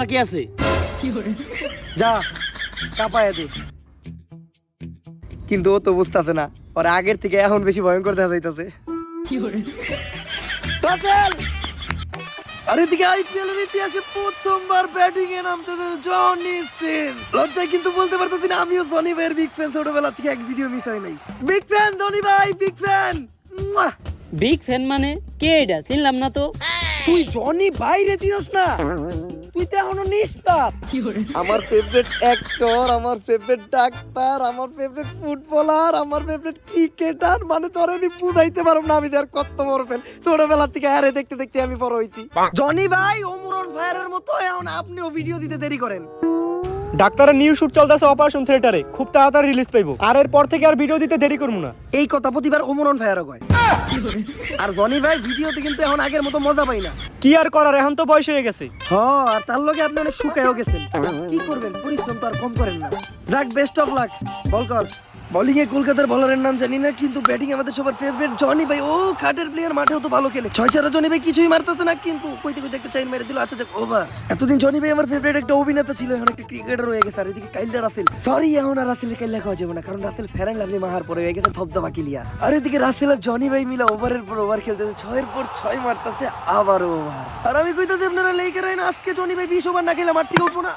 বাকি আছে। যা কাপায় দে। কিন্তু ও তো বুঝতেছে না, ওর আগের থেকে এখন বেশি ভয়ঙ্কর দেখা যাইতেছে। রাসেল! আরে দিকে আইপিএল এর ইতিহাসে প্রথমবার ব্যাটিং এ নামতেছে জনি সিন। লজ্জায় কিন্তু বলতে পারতেছি না, আমিও জনি ভাইয়ের বিগ ফ্যান, ছোটবেলা থেকে এক ভিডিও মিস হয় নাই। বিগ ফ্যান জনি ভাই, বিগ ফ্যান। বিগ ফ্যান মানে কে এটা? চিনলাম না তো। তুই জনি বাইরে চিনস না? তুই তো এখনো নিষ্পাপ। আমার ফেভারিট অ্যাক্টর, আমার ফেভারিট ডাক্তার, আমার ফেভারিট ফুটবলার, আমার ফেভারিট ক্রিকেটার, মানে তোর আমি বুঝাইতে পারব না আমি আর কত বড় ফ্যান। ছোটবেলা থেকে হারে দেখতে দেখতে আমি বড় হইছি। জনি ভাই ওমরন ফায়ারের মতো এখন আপনিও ভিডিও দিতে দেরি করেন। ডাক্তারের নিউ শুট চলতেছে অপারেশন থিয়েটারে, খুব তাড়াতাড়ি রিলিজ পাইবো। আর এরপর থেকে আর ভিডিও দিতে দেরি করবো না। এই কথা প্রতিবার ওমরন ফায়ারও কয়। আর জনি ভাই ভিডিওতে কিন্তু এখন আগের মতো মজা পাই না। কি আর করার, এখন তো বয়স হয়ে গেছে। হ্যাঁ, আর তার লগে আপনি অনেক শুকায়ও গেছেন। কি করবেন, পরিশ্রম তো আর কম করেন না। যাক, বেস্ট অফ লাক। বল কর। বোলিং এ কলকাতার বলারের নাম জানি না, কিন্তু ব্যাটিং আমাদের সবার ফেভারিট জনি ভাই। ও খাটের প্লেয়ার, মাঠেও তো ভালো খেলে। 6-4 জনি ভাই কিছুই মারতেছে না, কিন্তু কইতে কইতে একটা চাইন মেরে দিল। আচ্ছা যাক, ওভার। এতদিন জনি ভাই আমার ফেভারিট একটা অভিনেতা ছিল, এখন একটা ক্রিকেটার হয়ে গেছে। আর এদিকে কাইল্ডা রাসেল, সরি এখন আর রাসেল কাইল্লা খাওয়া যাবে না, কারণ রাসেল ফেরান লাগলে মাহার পরে হয়ে গেছে থপদা ক্লিয়ার। আর এদিকে রাসেল আর জনি ভাই মিলা ওভারের পর ওভার খেলতেছে, 6-এর পর 6 মারতেছে, আবার ওভার। আর আমি কইতাছি আপনারা লেগে রাখেন, আজকে জনি ভাই 20 ওভার না খেলে মাঠ থেকে উঠবো না।